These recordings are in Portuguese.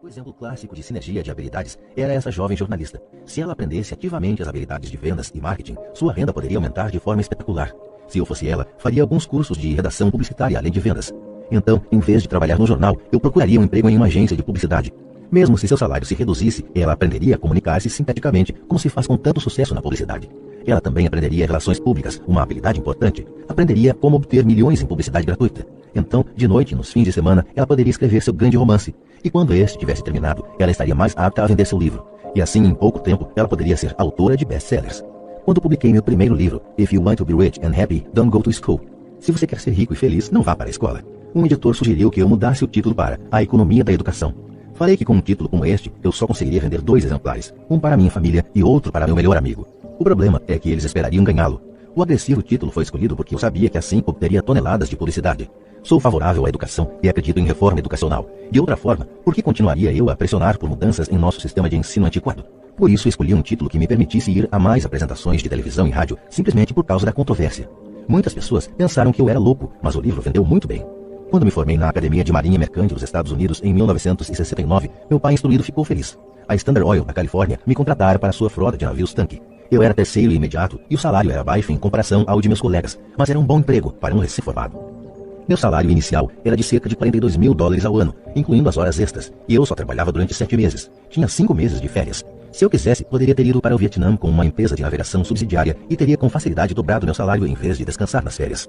O exemplo clássico de sinergia de habilidades era essa jovem jornalista. Se ela aprendesse ativamente as habilidades de vendas e marketing, sua renda poderia aumentar de forma espetacular. Se eu fosse ela, faria alguns cursos de redação publicitária além de vendas. Então, em vez de trabalhar no jornal, eu procuraria um emprego em uma agência de publicidade. Mesmo se seu salário se reduzisse, ela aprenderia a comunicar-se sinteticamente, como se faz com tanto sucesso na publicidade. Ela também aprenderia relações públicas, uma habilidade importante. Aprenderia como obter milhões em publicidade gratuita. Então, de noite, nos fins de semana, ela poderia escrever seu grande romance. E quando este tivesse terminado, ela estaria mais apta a vender seu livro. E assim, em pouco tempo, ela poderia ser autora de best-sellers. Quando publiquei meu primeiro livro, If You Want to Be Rich and Happy, Don't Go to School. Se você quer ser rico e feliz, não vá para a escola. Um editor sugeriu que eu mudasse o título para A Economia da Educação. Falei que com um título como este, eu só conseguiria vender 2 exemplares, um para minha família e outro para meu melhor amigo. O problema é que eles esperariam ganhá-lo. O agressivo título foi escolhido porque eu sabia que assim obteria toneladas de publicidade. Sou favorável à educação e acredito em reforma educacional. De outra forma, por que continuaria eu a pressionar por mudanças em nosso sistema de ensino antiquado? Por isso escolhi um título que me permitisse ir a mais apresentações de televisão e rádio, simplesmente por causa da controvérsia. Muitas pessoas pensaram que eu era louco, mas o livro vendeu muito bem. Quando me formei na Academia de Marinha Mercante dos Estados Unidos em 1969, meu pai instruído ficou feliz. A Standard Oil, da Califórnia, me contratara para sua frota de navios tanque. Eu era terceiro e imediato, e o salário era baixo em comparação ao de meus colegas, mas era um bom emprego para um recém-formado. Meu salário inicial era de cerca de $42 mil ao ano, incluindo as horas extras, e eu só trabalhava durante 7 meses. Tinha 5 meses de férias. Se eu quisesse, poderia ter ido para o Vietnã com uma empresa de navegação subsidiária e teria com facilidade dobrado meu salário em vez de descansar nas férias.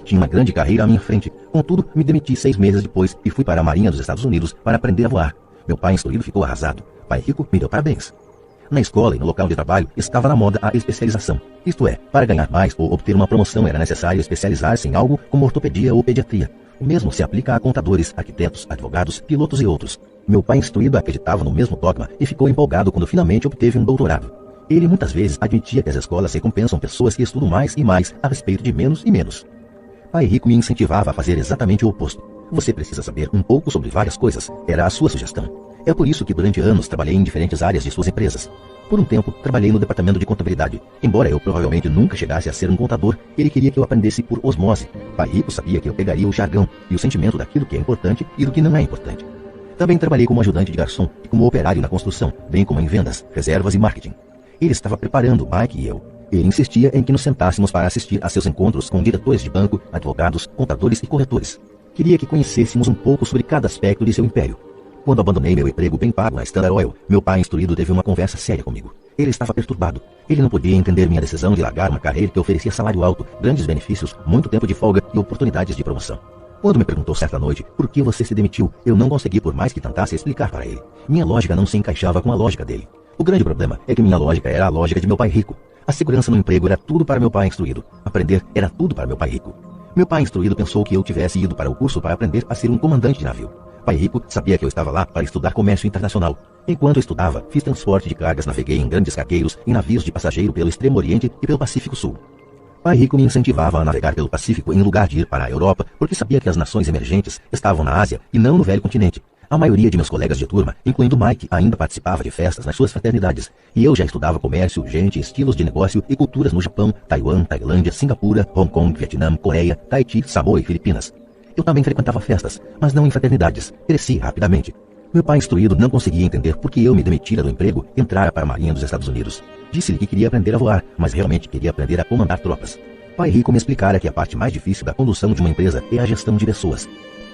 Tinha uma grande carreira à minha frente, contudo, me demiti 6 meses depois e fui para a Marinha dos Estados Unidos para aprender a voar. Meu pai instruído ficou arrasado. Pai rico me deu parabéns. Na escola e no local de trabalho estava na moda a especialização. Isto é, para ganhar mais ou obter uma promoção era necessário especializar-se em algo como ortopedia ou pediatria. O mesmo se aplica a contadores, arquitetos, advogados, pilotos e outros. Meu pai instruído acreditava no mesmo dogma e ficou empolgado quando finalmente obteve um doutorado. Ele muitas vezes admitia que as escolas recompensam pessoas que estudam mais e mais a respeito de menos e menos. Pai rico me incentivava a fazer exatamente o oposto. Você precisa saber um pouco sobre várias coisas, era a sua sugestão. É por isso que durante anos trabalhei em diferentes áreas de suas empresas. Por um tempo, trabalhei no departamento de contabilidade. Embora eu provavelmente nunca chegasse a ser um contador, ele queria que eu aprendesse por osmose. Pai rico sabia que eu pegaria o jargão e o sentimento daquilo que é importante e do que não é importante. Também trabalhei como ajudante de garçom e como operário na construção, bem como em vendas, reservas e marketing. Ele estava preparando Mike e eu. Ele insistia em que nos sentássemos para assistir a seus encontros com diretores de banco, advogados, contadores e corretores. Queria que conhecêssemos um pouco sobre cada aspecto de seu império. Quando abandonei meu emprego bem pago na Standard Oil, meu pai instruído teve uma conversa séria comigo. Ele estava perturbado. Ele não podia entender minha decisão de largar uma carreira que oferecia salário alto, grandes benefícios, muito tempo de folga e oportunidades de promoção. Quando me perguntou certa noite por que você se demitiu, eu não consegui por mais que tentasse explicar para ele. Minha lógica não se encaixava com a lógica dele. O grande problema é que minha lógica era a lógica de meu pai rico. A segurança no emprego era tudo para meu pai instruído. Aprender era tudo para meu pai rico. Meu pai instruído pensou que eu tivesse ido para o curso para aprender a ser um comandante de navio. Pai rico sabia que eu estava lá para estudar comércio internacional. Enquanto eu estudava, fiz transporte de cargas, naveguei em grandes cargueiros, em navios de passageiro pelo Extremo Oriente e pelo Pacífico Sul. Pai rico me incentivava a navegar pelo Pacífico em lugar de ir para a Europa, porque sabia que as nações emergentes estavam na Ásia e não no velho continente. A maioria de meus colegas de turma, incluindo Mike, ainda participava de festas nas suas fraternidades. E eu já estudava comércio, gente, estilos de negócio e culturas no Japão, Taiwan, Tailândia, Singapura, Hong Kong, Vietnã, Coreia, Tahiti, Samoa e Filipinas. Eu também frequentava festas, mas não em fraternidades. Cresci rapidamente. Meu pai instruído não conseguia entender por que eu me demitira do emprego e entrara para a Marinha dos Estados Unidos. Disse-lhe que queria aprender a voar, mas realmente queria aprender a comandar tropas. Pai rico me explicara que a parte mais difícil da condução de uma empresa é a gestão de pessoas.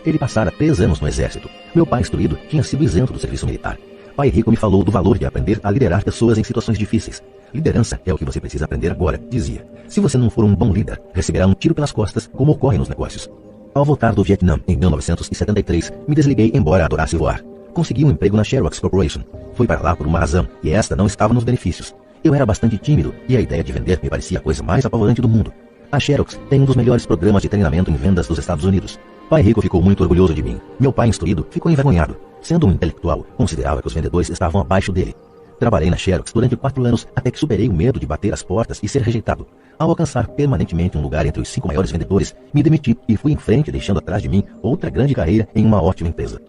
Ele passara 3 anos no exército. Meu pai instruído tinha sido isento do serviço militar. Pai rico me falou do valor de aprender a liderar pessoas em situações difíceis. Liderança é o que você precisa aprender agora, dizia. Se você não for um bom líder, receberá um tiro pelas costas, como ocorre nos negócios. Ao voltar do Vietnã, em 1973, me desliguei embora adorasse voar. Consegui um emprego na Xerox Corporation. Fui para lá por uma razão, e esta não estava nos benefícios. Eu era bastante tímido, e a ideia de vender me parecia a coisa mais apavorante do mundo. A Xerox tem um dos melhores programas de treinamento em vendas dos Estados Unidos. Pai rico ficou muito orgulhoso de mim. Meu pai instruído ficou envergonhado. Sendo um intelectual, considerava que os vendedores estavam abaixo dele. Trabalhei na Xerox durante 4 anos até que superei o medo de bater as portas e ser rejeitado. Ao alcançar permanentemente um lugar entre os 5 maiores vendedores, me demiti e fui em frente, deixando atrás de mim outra grande carreira em uma ótima empresa.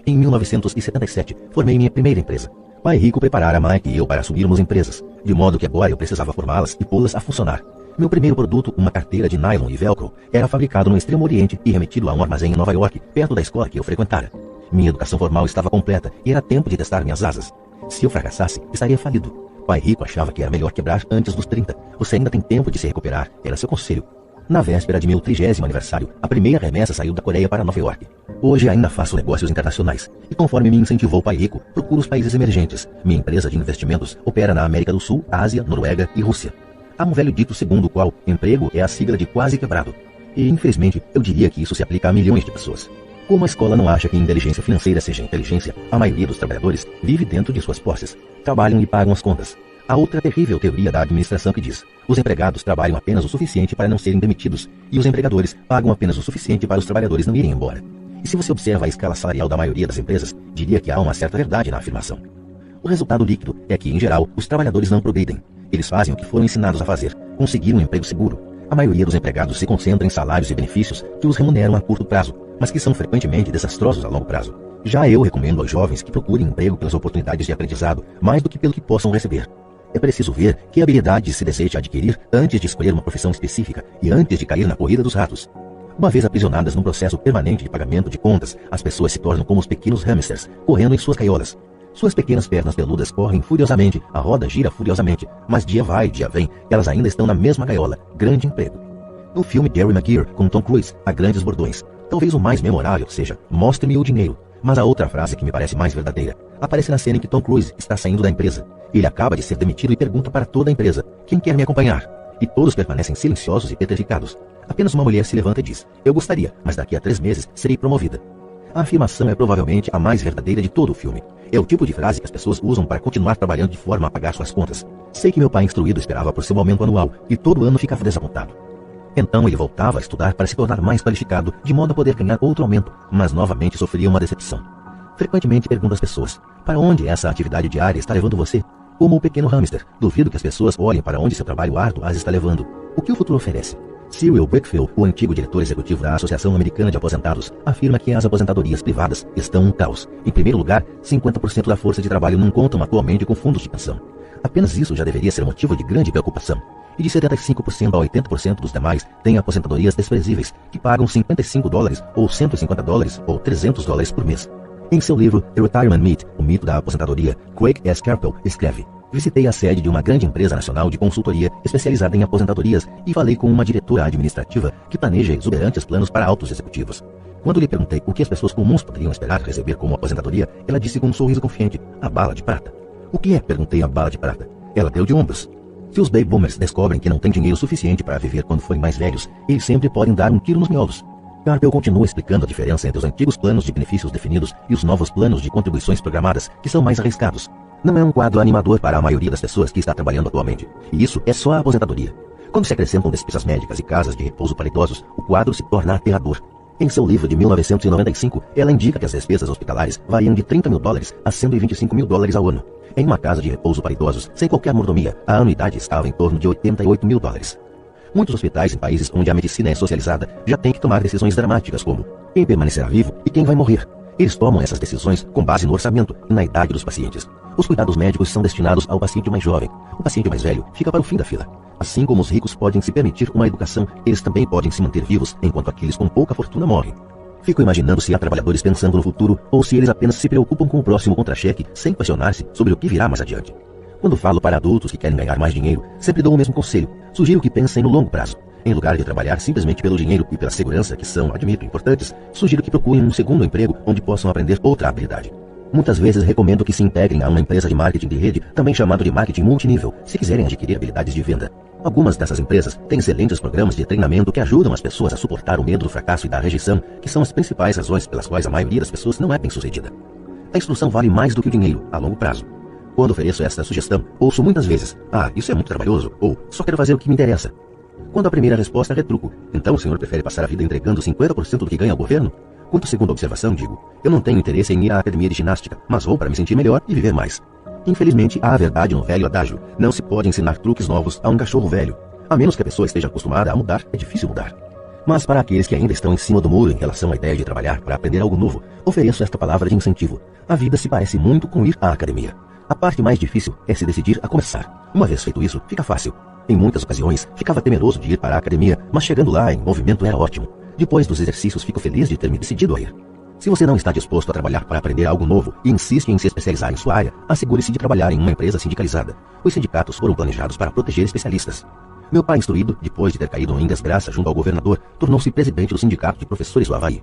Em 1977, formei minha primeira empresa. Pai rico preparara Mike e eu para assumirmos empresas, de modo que agora eu precisava formá-las e pô-las a funcionar. Meu primeiro produto, uma carteira de nylon e velcro, era fabricado no Extremo Oriente e remetido a um armazém em Nova York, perto da escola que eu frequentara. Minha educação formal estava completa e era tempo de testar minhas asas. Se eu fracassasse, estaria falido. Pai rico achava que era melhor quebrar antes dos 30. Você ainda tem tempo de se recuperar, era seu conselho. Na véspera de meu 30º aniversário, a primeira remessa saiu da Coreia para Nova York. Hoje ainda faço negócios internacionais, e conforme me incentivou o pai rico, procuro os países emergentes. Minha empresa de investimentos opera na América do Sul, Ásia, Noruega e Rússia. Há um velho dito segundo o qual emprego é a sigla de quase quebrado. E, infelizmente, eu diria que isso se aplica a milhões de pessoas. Como a escola não acha que inteligência financeira seja inteligência, a maioria dos trabalhadores vive dentro de suas posses, trabalham e pagam as contas. Há outra terrível teoria da administração que diz: os empregados trabalham apenas o suficiente para não serem demitidos, e os empregadores pagam apenas o suficiente para os trabalhadores não irem embora. E se você observa a escala salarial da maioria das empresas, diria que há uma certa verdade na afirmação. O resultado líquido é que, em geral, os trabalhadores não progridem. Eles fazem o que foram ensinados a fazer, conseguir um emprego seguro. A maioria dos empregados se concentra em salários e benefícios que os remuneram a curto prazo, mas que são frequentemente desastrosos a longo prazo. Já eu recomendo aos jovens que procurem emprego pelas oportunidades de aprendizado, mais do que pelo que possam receber. É preciso ver que habilidades se deseja adquirir antes de escolher uma profissão específica e antes de cair na corrida dos ratos. Uma vez aprisionadas num processo permanente de pagamento de contas, as pessoas se tornam como os pequenos hamsters, correndo em suas gaiolas. Suas pequenas pernas peludas correm furiosamente, a roda gira furiosamente, mas dia vai, dia vem, elas ainda estão na mesma gaiola. Grande emprego. No filme Jerry Maguire, com Tom Cruise, há grandes bordões. Talvez o mais memorável seja: mostre-me o dinheiro. Mas a outra frase que me parece mais verdadeira aparece na cena em que Tom Cruise está saindo da empresa. Ele acaba de ser demitido e pergunta para toda a empresa: quem quer me acompanhar? E todos permanecem silenciosos e petrificados. Apenas uma mulher se levanta e diz: eu gostaria, mas daqui a 3 meses serei promovida. A afirmação é provavelmente a mais verdadeira de todo o filme. É o tipo de frase que as pessoas usam para continuar trabalhando de forma a pagar suas contas. Sei que meu pai instruído esperava por seu aumento anual e todo ano ficava desapontado. Então ele voltava a estudar para se tornar mais qualificado, de modo a poder ganhar outro aumento, mas novamente sofria uma decepção. Frequentemente pergunto às pessoas: para onde essa atividade diária está levando você? Como o pequeno hamster, duvido que as pessoas olhem para onde seu trabalho árduo as está levando. O que o futuro oferece? Cyril Wakefield, o antigo diretor executivo da Associação Americana de Aposentados, afirma que as aposentadorias privadas estão um caos. Em primeiro lugar, 50% da força de trabalho não contam atualmente com fundos de pensão. Apenas isso já deveria ser motivo de grande preocupação. E de 75% a 80% dos demais têm aposentadorias desprezíveis, que pagam $55 ou $150 ou $300 por mês. Em seu livro The Retirement Myth, o mito da aposentadoria, Craig S. Carpel escreve: visitei a sede de uma grande empresa nacional de consultoria especializada em aposentadorias e falei com uma diretora administrativa que planeja exuberantes planos para altos executivos. Quando lhe perguntei o que as pessoas comuns poderiam esperar receber como aposentadoria, ela disse com um sorriso confiante: a bala de prata. O que é? Perguntei. A bala de prata. Ela deu de ombros. Se os baby boomers descobrem que não têm dinheiro suficiente para viver quando forem mais velhos, eles sempre podem dar um tiro nos miolos. Carpel continua explicando a diferença entre os antigos planos de benefícios definidos e os novos planos de contribuições programadas, que são mais arriscados. Não é um quadro animador para a maioria das pessoas que está trabalhando atualmente. E isso é só a aposentadoria. Quando se acrescentam despesas médicas e casas de repouso para idosos, o quadro se torna aterrador. Em seu livro de 1995, ela indica que as despesas hospitalares variam de $30 mil a $125 mil ao ano. Em uma casa de repouso para idosos, sem qualquer mordomia, a anuidade estava em torno de $88 mil. Muitos hospitais em países onde a medicina é socializada já têm que tomar decisões dramáticas como: quem permanecerá vivo e quem vai morrer. Eles tomam essas decisões com base no orçamento e na idade dos pacientes. Os cuidados médicos são destinados ao paciente mais jovem. O paciente mais velho fica para o fim da fila. Assim como os ricos podem se permitir uma educação, eles também podem se manter vivos, enquanto aqueles com pouca fortuna morrem. Fico imaginando se há trabalhadores pensando no futuro, ou se eles apenas se preocupam com o próximo contra-cheque, sem questionar-se sobre o que virá mais adiante. Quando falo para adultos que querem ganhar mais dinheiro, sempre dou o mesmo conselho. Sugiro que pensem no longo prazo. Em lugar de trabalhar simplesmente pelo dinheiro e pela segurança, que são, admito, importantes, sugiro que procurem um segundo emprego onde possam aprender outra habilidade. Muitas vezes recomendo que se integrem a uma empresa de marketing de rede, também chamado de marketing multinível, se quiserem adquirir habilidades de venda. Algumas dessas empresas têm excelentes programas de treinamento que ajudam as pessoas a suportar o medo do fracasso e da rejeição, que são as principais razões pelas quais a maioria das pessoas não é bem-sucedida. A instrução vale mais do que o dinheiro, a longo prazo. Quando ofereço esta sugestão, ouço muitas vezes: isso é muito trabalhoso, ou só quero fazer o que me interessa. Quando a primeira resposta retruco: então o senhor prefere passar a vida entregando 50% do que ganha ao governo? Quanto à segunda observação, digo: eu não tenho interesse em ir à academia de ginástica, mas vou para me sentir melhor e viver mais. Infelizmente, há a verdade no velho adágio: não se pode ensinar truques novos a um cachorro velho. A menos que a pessoa esteja acostumada a mudar, é difícil mudar. Mas para aqueles que ainda estão em cima do muro em relação à ideia de trabalhar para aprender algo novo, ofereço esta palavra de incentivo: a vida se parece muito com ir à academia. A parte mais difícil é se decidir a começar. Uma vez feito isso, fica fácil. Em muitas ocasiões, ficava temeroso de ir para a academia, mas chegando lá, em movimento era ótimo. Depois dos exercícios, fico feliz de ter me decidido a ir. Se você não está disposto a trabalhar para aprender algo novo e insiste em se especializar em sua área, assegure-se de trabalhar em uma empresa sindicalizada. Os sindicatos foram planejados para proteger especialistas. Meu pai instruído, depois de ter caído em desgraça junto ao governador, tornou-se presidente do sindicato de professores do Havaí.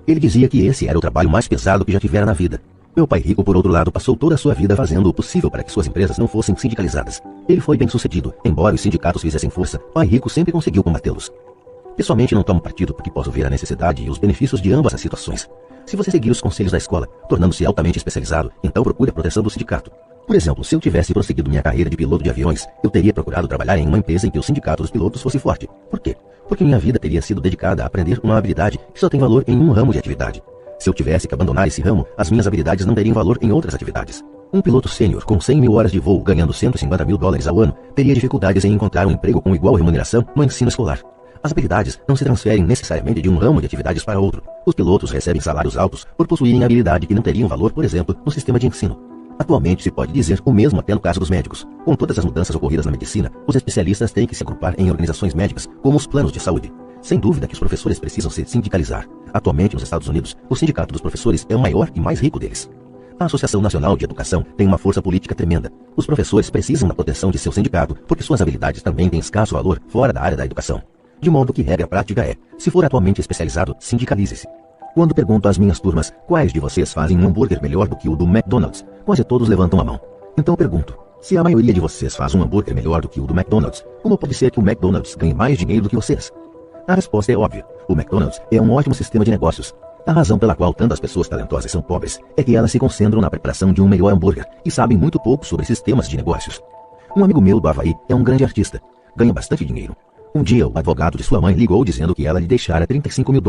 Ele dizia que esse era o trabalho mais pesado que já tivera na vida. Meu pai rico, por outro lado, passou toda a sua vida fazendo o possível para que suas empresas não fossem sindicalizadas. Ele foi bem sucedido, embora os sindicatos fizessem força, pai rico sempre conseguiu combatê-los. Pessoalmente não tomo partido porque posso ver a necessidade e os benefícios de ambas as situações. Se você seguir os conselhos da escola, tornando-se altamente especializado, então procure a proteção do sindicato. Por exemplo, se eu tivesse prosseguido minha carreira de piloto de aviões, eu teria procurado trabalhar em uma empresa em que o sindicato dos pilotos fosse forte. Por quê? Porque minha vida teria sido dedicada a aprender uma habilidade que só tem valor em um ramo de atividade. Se eu tivesse que abandonar esse ramo, as minhas habilidades não teriam valor em outras atividades. Um piloto sênior com 100 mil horas de voo ganhando $150 mil ao ano teria dificuldades em encontrar um emprego com igual remuneração no ensino escolar. As habilidades não se transferem necessariamente de um ramo de atividades para outro. Os pilotos recebem salários altos por possuírem habilidade que não teriam valor, por exemplo, no sistema de ensino. Atualmente se pode dizer o mesmo até no caso dos médicos. Com todas as mudanças ocorridas na medicina, os especialistas têm que se agrupar em organizações médicas, como os planos de saúde. Sem dúvida que os professores precisam se sindicalizar. Atualmente, nos Estados Unidos, o sindicato dos professores é o maior e mais rico deles. A Associação Nacional de Educação tem uma força política tremenda. Os professores precisam da proteção de seu sindicato, porque suas habilidades também têm escasso valor fora da área da educação. De modo que regra prática é, se for atualmente especializado, sindicalize-se. Quando pergunto às minhas turmas, quais de vocês fazem um hambúrguer melhor do que o do McDonald's, quase todos levantam a mão. Então pergunto, se a maioria de vocês faz um hambúrguer melhor do que o do McDonald's, como pode ser que o McDonald's ganhe mais dinheiro do que vocês? A resposta é óbvia. O McDonald's é um ótimo sistema de negócios. A razão pela qual tantas pessoas talentosas são pobres é que elas se concentram na preparação de um melhor hambúrguer e sabem muito pouco sobre sistemas de negócios. Um amigo meu do Havaí é um grande artista. Ganha bastante dinheiro. Um dia, o advogado de sua mãe ligou dizendo que ela lhe deixara $35 mil.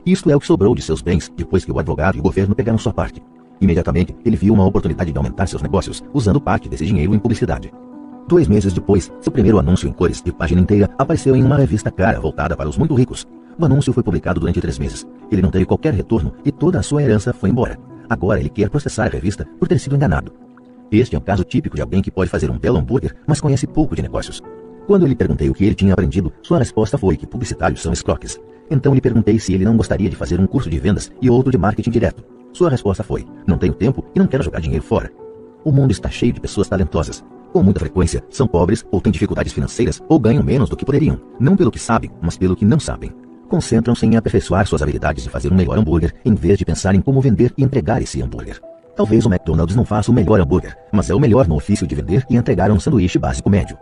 Isto é o que sobrou de seus bens depois que o advogado e o governo pegaram sua parte. Imediatamente, ele viu uma oportunidade de aumentar seus negócios usando parte desse dinheiro em publicidade. 2 meses depois, seu primeiro anúncio em cores de página inteira apareceu em uma revista cara voltada para os muito ricos. O anúncio foi publicado durante 3 meses. Ele não teve qualquer retorno e toda a sua herança foi embora. Agora ele quer processar a revista por ter sido enganado. Este é um caso típico de alguém que pode fazer um belo hambúrguer, mas conhece pouco de negócios. Quando eu lhe perguntei o que ele tinha aprendido, sua resposta foi que publicitários são escroques. Então lhe perguntei se ele não gostaria de fazer um curso de vendas e outro de marketing direto. Sua resposta foi, não tenho tempo e não quero jogar dinheiro fora. O mundo está cheio de pessoas talentosas. Com muita frequência, são pobres ou têm dificuldades financeiras ou ganham menos do que poderiam, não pelo que sabem, mas pelo que não sabem. Concentram-se em aperfeiçoar suas habilidades de fazer um melhor hambúrguer, em vez de pensar em como vender e entregar esse hambúrguer. Talvez o McDonald's não faça o melhor hambúrguer, mas é o melhor no ofício de vender e entregar um sanduíche básico médio.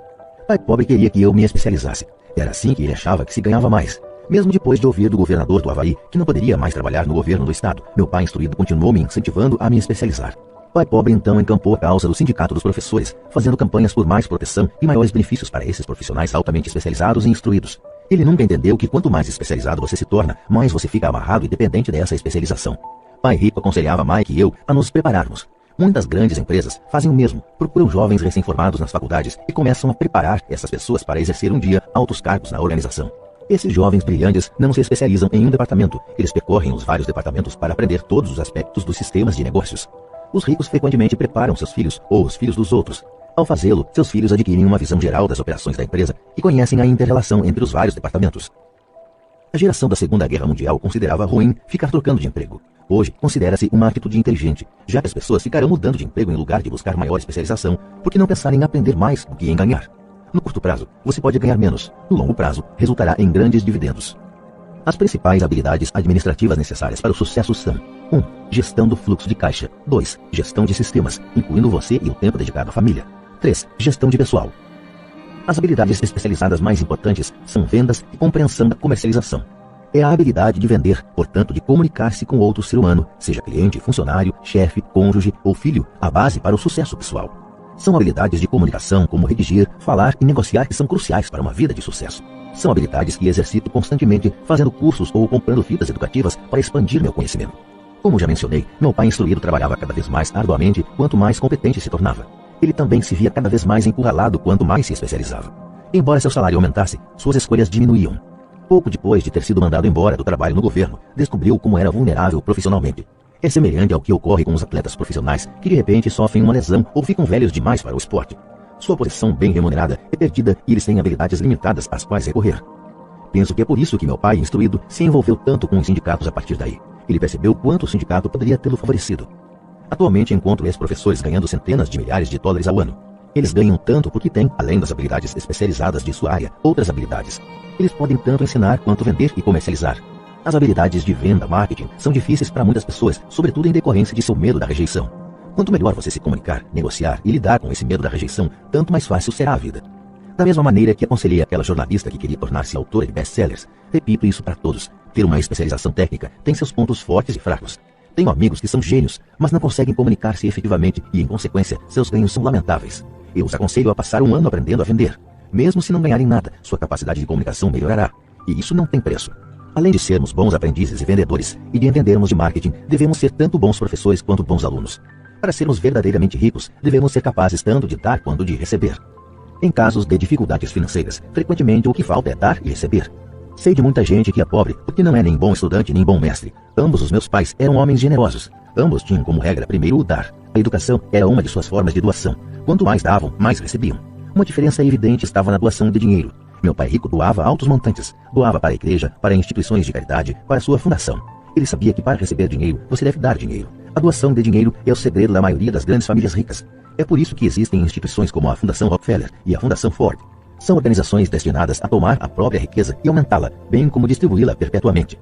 Pai pobre queria que eu me especializasse. Era assim que ele achava que se ganhava mais. Mesmo depois de ouvir do governador do Havaí que não poderia mais trabalhar no governo do estado, meu pai instruído continuou me incentivando a me especializar. Pai pobre então encampou a causa do sindicato dos professores, fazendo campanhas por mais proteção e maiores benefícios para esses profissionais altamente especializados e instruídos. Ele nunca entendeu que quanto mais especializado você se torna, mais você fica amarrado e dependente dessa especialização. Pai rico aconselhava Mike e eu a nos prepararmos. Muitas grandes empresas fazem o mesmo, procuram jovens recém-formados nas faculdades e começam a preparar essas pessoas para exercer um dia altos cargos na organização. Esses jovens brilhantes não se especializam em um departamento, eles percorrem os vários departamentos para aprender todos os aspectos dos sistemas de negócios. Os ricos frequentemente preparam seus filhos ou os filhos dos outros. Ao fazê-lo, seus filhos adquirem uma visão geral das operações da empresa e conhecem a inter-relação entre os vários departamentos. A geração da Segunda Guerra Mundial considerava ruim ficar trocando de emprego. Hoje, considera-se uma atitude inteligente, já que as pessoas ficarão mudando de emprego em lugar de buscar maior especialização, porque não pensarem em aprender mais do que em ganhar. No curto prazo, você pode ganhar menos. No longo prazo, resultará em grandes dividendos. As principais habilidades administrativas necessárias para o sucesso são: 1. Gestão do fluxo de caixa. 2. Gestão de sistemas, incluindo você e o tempo dedicado à família. 3. Gestão de pessoal. As habilidades especializadas mais importantes são vendas e compreensão da comercialização. É a habilidade de vender, portanto de comunicar-se com outro ser humano, seja cliente, funcionário, chefe, cônjuge ou filho, a base para o sucesso pessoal. São habilidades de comunicação, como redigir, falar e negociar, que são cruciais para uma vida de sucesso. São habilidades que exercito constantemente, fazendo cursos ou comprando fitas educativas para expandir meu conhecimento. Como já mencionei, meu pai instruído trabalhava cada vez mais arduamente quanto mais competente se tornava. Ele também se via cada vez mais encurralado quanto mais se especializava. Embora seu salário aumentasse, suas escolhas diminuíam. Pouco depois de ter sido mandado embora do trabalho no governo, descobriu como era vulnerável profissionalmente. É semelhante ao que ocorre com os atletas profissionais, que de repente sofrem uma lesão ou ficam velhos demais para o esporte. Sua posição bem remunerada é perdida e eles têm habilidades limitadas às quais recorrer. Penso que é por isso que meu pai, instruído, se envolveu tanto com os sindicatos a partir daí. ele percebeu quanto o sindicato poderia tê-lo favorecido. Atualmente encontro ex-professores ganhando centenas de milhares de dólares ao ano. Eles ganham tanto porque têm, além das habilidades especializadas de sua área, outras habilidades. Eles podem tanto ensinar quanto vender e comercializar. As habilidades de venda, marketing, são difíceis para muitas pessoas, sobretudo em decorrência de seu medo da rejeição. Quanto melhor você se comunicar, negociar e lidar com esse medo da rejeição, tanto mais fácil será a vida. Da mesma maneira que aconselhei aquela jornalista que queria tornar-se autora de best-sellers, repito isso para todos: ter uma especialização técnica tem seus pontos fortes e fracos. Tenho amigos que são gênios, mas não conseguem comunicar-se efetivamente e, em consequência, seus ganhos são lamentáveis. Eu os aconselho a passar um ano aprendendo a vender. Mesmo se não ganharem nada, sua capacidade de comunicação melhorará. E isso não tem preço. Além de sermos bons aprendizes e vendedores, e de entendermos de marketing, devemos ser tanto bons professores quanto bons alunos. Para sermos verdadeiramente ricos, devemos ser capazes tanto de dar quanto de receber. Em casos de dificuldades financeiras, frequentemente o que falta é dar e receber. Sei de muita gente que é pobre porque não é nem bom estudante nem bom mestre. Ambos os meus pais eram homens generosos. Ambos tinham como regra primeiro o dar. A educação era uma de suas formas de doação. Quanto mais davam, mais recebiam. Uma diferença evidente estava na doação de dinheiro. Meu pai rico doava altos montantes. Doava para a igreja, para instituições de caridade, para sua fundação. Ele sabia que para receber dinheiro, você deve dar dinheiro. A doação de dinheiro é o segredo da maioria das grandes famílias ricas. É por isso que existem instituições como a Fundação Rockefeller e a Fundação Ford. São organizações destinadas a tomar a própria riqueza e aumentá-la, bem como distribuí-la perpetuamente.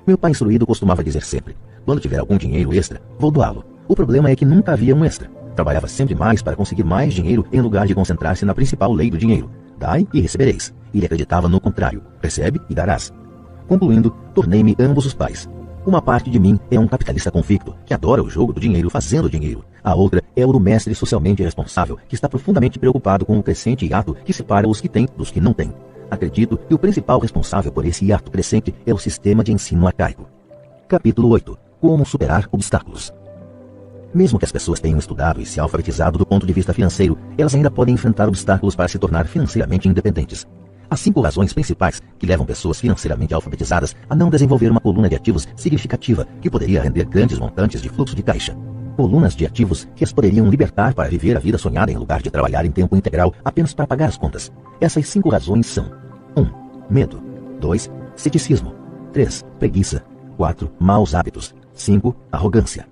Meu pai instruído costumava dizer sempre: quando tiver algum dinheiro extra, vou doá-lo. O problema é que nunca havia um extra. Trabalhava sempre mais para conseguir mais dinheiro em lugar de concentrar-se na principal lei do dinheiro: dai e recebereis. Ele acreditava no contrário: recebe e darás. Concluindo, tornei-me ambos os pais. Uma parte de mim é um capitalista convicto, que adora o jogo do dinheiro fazendo dinheiro. A outra é o do mestre socialmente responsável, que está profundamente preocupado com o crescente hiato que separa os que têm dos que não têm. Acredito que o principal responsável por esse hiato crescente é o sistema de ensino arcaico. Capítulo 8. Como superar obstáculos. Mesmo que as pessoas tenham estudado e se alfabetizado do ponto de vista financeiro, elas ainda podem enfrentar obstáculos para se tornar financeiramente independentes. Há 5 razões principais que levam pessoas financeiramente alfabetizadas a não desenvolver uma coluna de ativos significativa que poderia render grandes montantes de fluxo de caixa. Colunas de ativos que as poderiam libertar para viver a vida sonhada em lugar de trabalhar em tempo integral apenas para pagar as contas. Essas 5 razões são: 1. Medo. 2. Ceticismo. 3. Preguiça. 4. Maus hábitos. 5. Arrogância.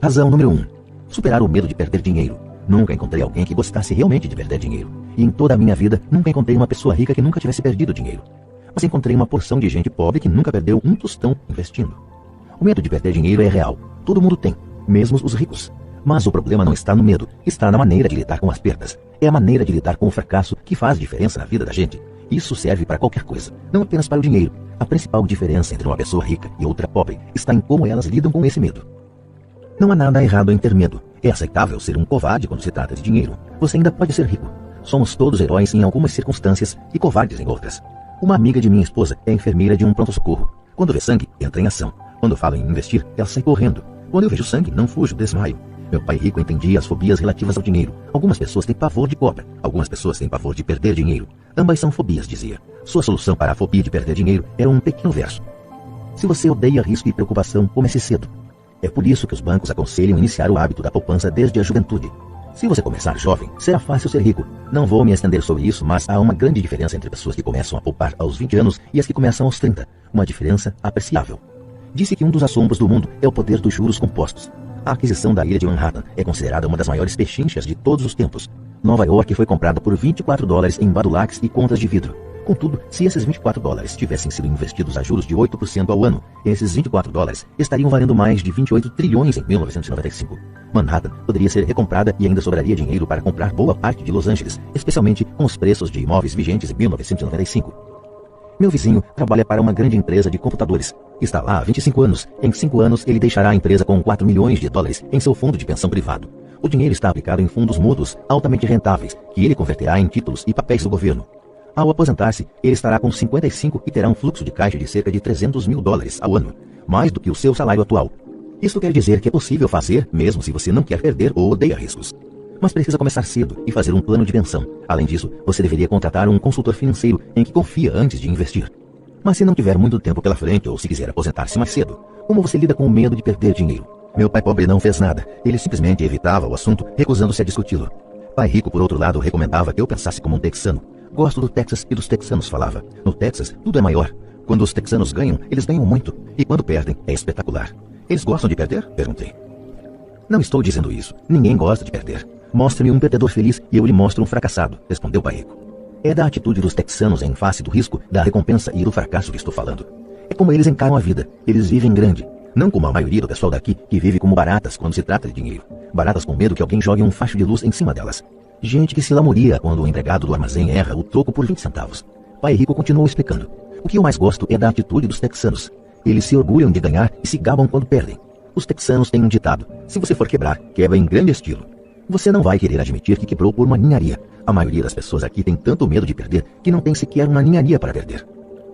Razão número 1. Superar o medo de perder dinheiro. Nunca encontrei alguém que gostasse realmente de perder dinheiro. E em toda a minha vida, nunca encontrei uma pessoa rica que nunca tivesse perdido dinheiro. Mas encontrei uma porção de gente pobre que nunca perdeu um tostão investindo. O medo de perder dinheiro é real. Todo mundo tem, mesmo os ricos. Mas o problema não está no medo, está na maneira de lidar com as perdas. É a maneira de lidar com o fracasso que faz diferença na vida da gente. Isso serve para qualquer coisa, não apenas para o dinheiro. A principal diferença entre uma pessoa rica e outra pobre está em como elas lidam com esse medo. Não há nada errado em ter medo. É aceitável ser um covarde quando se trata de dinheiro. Você ainda pode ser rico. Somos todos heróis em algumas circunstâncias e covardes em outras. Uma amiga de minha esposa é enfermeira de um pronto-socorro. Quando vê sangue, entra em ação. Quando fala em investir, ela sai correndo. Quando eu vejo sangue, não fujo, desmaio. Meu pai rico entendia as fobias relativas ao dinheiro. Algumas pessoas têm pavor de cobra. Algumas pessoas têm pavor de perder dinheiro. Ambas são fobias, dizia. Sua solução para a fobia de perder dinheiro era um pequeno verso: se você odeia risco e preocupação, comece cedo. É por isso que os bancos aconselham iniciar o hábito da poupança desde a juventude. Se você começar jovem, será fácil ser rico. Não vou me estender sobre isso, mas há uma grande diferença entre pessoas que começam a poupar aos 20 anos e as que começam aos 30. Uma diferença apreciável. Disse que um dos assombros do mundo é o poder dos juros compostos. A aquisição da ilha de Manhattan é considerada uma das maiores pechinchas de todos os tempos. Nova York foi comprada por $24 em badulaques e contas de vidro. Contudo, se esses $24 tivessem sido investidos a juros de 8% ao ano, esses $24 estariam valendo mais de 28 trilhões em 1995. Manhattan poderia ser recomprada e ainda sobraria dinheiro para comprar boa parte de Los Angeles, especialmente com os preços de imóveis vigentes em 1995. Meu vizinho trabalha para uma grande empresa de computadores. Está lá há 25 anos. Em 5 anos, ele deixará a empresa com $4 milhões em seu fundo de pensão privado. O dinheiro está aplicado em fundos mútuos altamente rentáveis, que ele converterá em títulos e papéis do governo. Ao aposentar-se, ele estará com 55 e terá um fluxo de caixa de cerca de $300 mil ao ano, mais do que o seu salário atual. Isso quer dizer que é possível fazer, mesmo se você não quer perder ou odeia riscos. Mas precisa começar cedo e fazer um plano de pensão. Além disso, você deveria contratar um consultor financeiro em que confia antes de investir. Mas se não tiver muito tempo pela frente ou se quiser aposentar-se mais cedo, como você lida com o medo de perder dinheiro? Meu pai pobre não fez nada. Ele simplesmente evitava o assunto, recusando-se a discuti-lo. Pai rico, por outro lado, recomendava que eu pensasse como um texano. Gosto do Texas e dos texanos, falava. No Texas, tudo é maior. Quando os texanos ganham, eles ganham muito. E quando perdem, é espetacular. Eles gostam de perder? Perguntei. Não estou dizendo isso. Ninguém gosta de perder. Mostre-me um perdedor feliz e eu lhe mostro um fracassado, respondeu Pai Rico. É da atitude dos texanos em face do risco, da recompensa e do fracasso que estou falando. É como eles encaram a vida. Eles vivem grande. Não como a maioria do pessoal daqui, que vive como baratas quando se trata de dinheiro. Baratas com medo que alguém jogue um facho de luz em cima delas. Gente que se lamoria quando o empregado do armazém erra o troco por 20 centavos. Pai Rico continuou explicando. O que eu mais gosto é da atitude dos texanos. Eles se orgulham de ganhar e se gabam quando perdem. Os texanos têm um ditado. Se você for quebrar, quebra em grande estilo. Você não vai querer admitir que quebrou por uma ninharia. A maioria das pessoas aqui tem tanto medo de perder que não tem sequer uma ninharia para perder.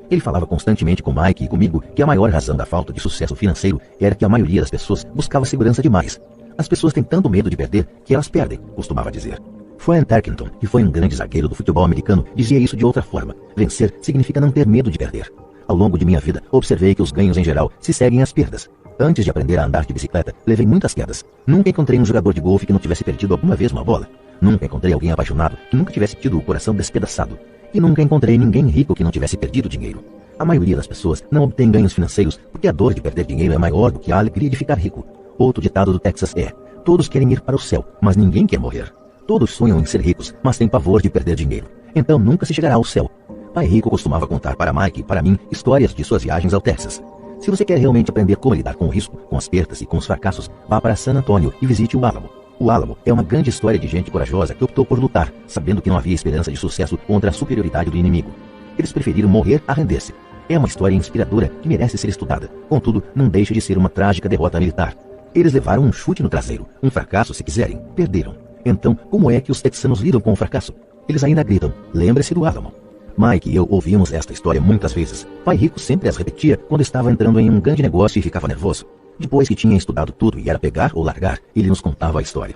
Ele falava constantemente com Mike e comigo que a maior razão da falta de sucesso financeiro era que a maioria das pessoas buscava segurança demais. As pessoas têm tanto medo de perder que elas perdem, costumava dizer. Fran Tarkenton, que foi um grande zagueiro do futebol americano, dizia isso de outra forma. Vencer significa não ter medo de perder. Ao longo de minha vida, observei que os ganhos em geral se seguem às perdas. Antes de aprender a andar de bicicleta, levei muitas quedas. Nunca encontrei um jogador de golfe que não tivesse perdido alguma vez uma bola. Nunca encontrei alguém apaixonado que nunca tivesse tido o coração despedaçado. E nunca encontrei ninguém rico que não tivesse perdido dinheiro. A maioria das pessoas não obtém ganhos financeiros porque a dor de perder dinheiro é maior do que a alegria de ficar rico. Outro ditado do Texas é: todos querem ir para o céu, mas ninguém quer morrer. Todos sonham em ser ricos, mas têm pavor de perder dinheiro. Então nunca se chegará ao céu. Pai Rico costumava contar para Mike e para mim histórias de suas viagens ao Texas. Se você quer realmente aprender como lidar com o risco, com as perdas e com os fracassos, vá para San Antônio e visite o Álamo. O Álamo é uma grande história de gente corajosa que optou por lutar, sabendo que não havia esperança de sucesso contra a superioridade do inimigo. Eles preferiram morrer a render-se. É uma história inspiradora que merece ser estudada. Contudo, não deixa de ser uma trágica derrota militar. Eles levaram um chute no traseiro, um fracasso se quiserem, perderam. Então, como é que os texanos lidam com o fracasso? Eles ainda gritam: lembre-se do Álamo. Mike e eu ouvimos esta história muitas vezes. Pai Rico sempre as repetia quando estava entrando em um grande negócio e ficava nervoso. Depois que tinha estudado tudo e era pegar ou largar, ele nos contava a história.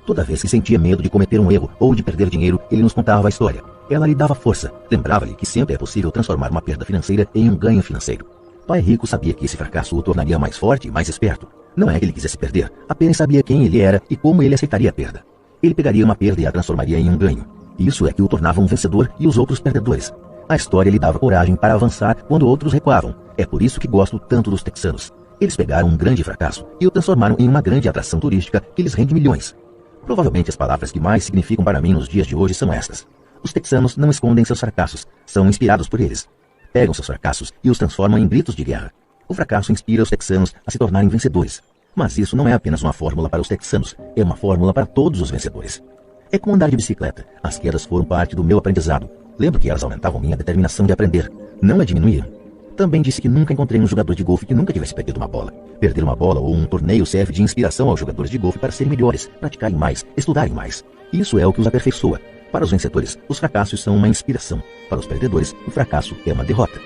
Toda vez que sentia medo de cometer um erro ou de perder dinheiro, ele nos contava a história. Ela lhe dava força. Lembrava-lhe que sempre é possível transformar uma perda financeira em um ganho financeiro. Pai Rico sabia que esse fracasso o tornaria mais forte e mais esperto. Não é que ele quisesse perder, apenas sabia quem ele era e como ele aceitaria a perda. Ele pegaria uma perda e a transformaria em um ganho. Isso é que o tornava um vencedor e os outros perdedores. A história lhe dava coragem para avançar quando outros recuavam. É por isso que gosto tanto dos texanos. Eles pegaram um grande fracasso e o transformaram em uma grande atração turística que lhes rende milhões. Provavelmente as palavras que mais significam para mim nos dias de hoje são estas. Os texanos não escondem seus fracassos, são inspirados por eles. Pegam seus fracassos e os transformam em gritos de guerra. O fracasso inspira os texanos a se tornarem vencedores. Mas isso não é apenas uma fórmula para os texanos, é uma fórmula para todos os vencedores. É como andar de bicicleta. As quedas foram parte do meu aprendizado. Lembro que elas aumentavam minha determinação de aprender, não a diminuíam. Também disse que nunca encontrei um jogador de golfe que nunca tivesse perdido uma bola. Perder uma bola ou um torneio serve de inspiração aos jogadores de golfe para serem melhores, praticarem mais, estudarem mais. Isso é o que os aperfeiçoa. Para os vencedores, os fracassos são uma inspiração. Para os perdedores, o fracasso é uma derrota.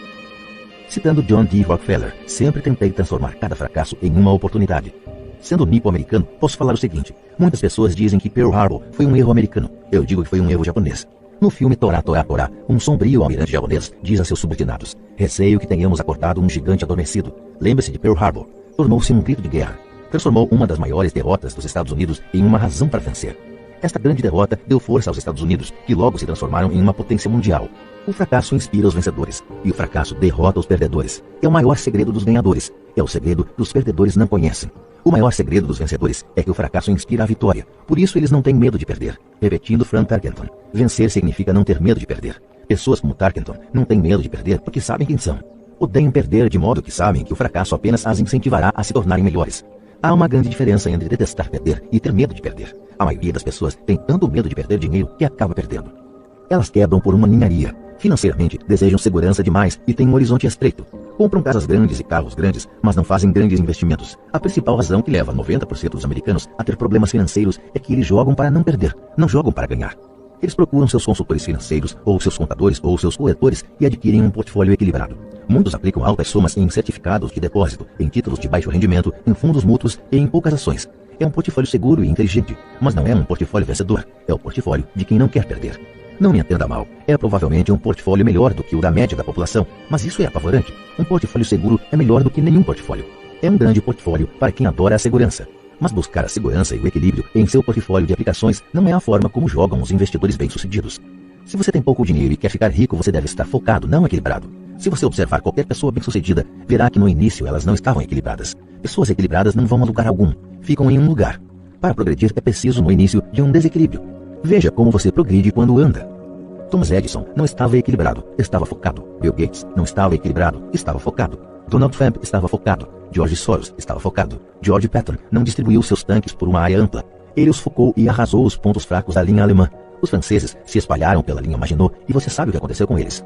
Citando John D. Rockefeller, sempre tentei transformar cada fracasso em uma oportunidade. Sendo nipo-americano, posso falar o seguinte: muitas pessoas dizem que Pearl Harbor foi um erro americano. Eu digo que foi um erro japonês. No filme Torá, Torá, Torá, um sombrio almirante japonês diz a seus subordinados: receio que tenhamos acordado um gigante adormecido. Lembre-se de Pearl Harbor. Tornou-se um grito de guerra. Transformou uma das maiores derrotas dos Estados Unidos em uma razão para vencer. Esta grande derrota deu força aos Estados Unidos, que logo se transformaram em uma potência mundial. O fracasso inspira os vencedores, e o fracasso derrota os perdedores. É o maior segredo dos ganhadores. É o segredo que os perdedores não conhecem. O maior segredo dos vencedores é que o fracasso inspira a vitória. Por isso eles não têm medo de perder. Repetindo Fran Tarkenton: vencer significa não ter medo de perder. Pessoas como Tarkenton não têm medo de perder porque sabem quem são. Odeiam perder de modo que sabem que o fracasso apenas as incentivará a se tornarem melhores. Há uma grande diferença entre detestar perder e ter medo de perder. A maioria das pessoas tem tanto medo de perder dinheiro que acaba perdendo. Elas quebram por uma ninharia. Financeiramente, desejam segurança demais e têm um horizonte estreito. Compram casas grandes e carros grandes, mas não fazem grandes investimentos. A principal razão que leva 90% dos americanos a ter problemas financeiros é que eles jogam para não perder, não jogam para ganhar. Eles procuram seus consultores financeiros, ou seus contadores, ou seus corretores e adquirem um portfólio equilibrado. Muitos aplicam altas somas em certificados de depósito, em títulos de baixo rendimento, em fundos mútuos e em poucas ações. É um portfólio seguro e inteligente, mas não é um portfólio vencedor. É o portfólio de quem não quer perder. Não me entenda mal, é provavelmente um portfólio melhor do que o da média da população, mas isso é apavorante. Um portfólio seguro é melhor do que nenhum portfólio. É um grande portfólio para quem adora a segurança. Mas buscar a segurança e o equilíbrio em seu portfólio de aplicações não é a forma como jogam os investidores bem-sucedidos. Se você tem pouco dinheiro e quer ficar rico, você deve estar focado, não equilibrado. Se você observar qualquer pessoa bem-sucedida, verá que no início elas não estavam equilibradas. Pessoas equilibradas não vão a lugar algum, ficam em um lugar. Para progredir é preciso no início de um desequilíbrio. Veja como você progride quando anda. Thomas Edison não estava equilibrado, estava focado. Bill Gates não estava equilibrado, estava focado. Donald Trump estava focado. George Soros estava focado. George Patton não distribuiu seus tanques por uma área ampla. Ele os focou e arrasou os pontos fracos da linha alemã. Os franceses se espalharam pela linha Maginot e você sabe o que aconteceu com eles.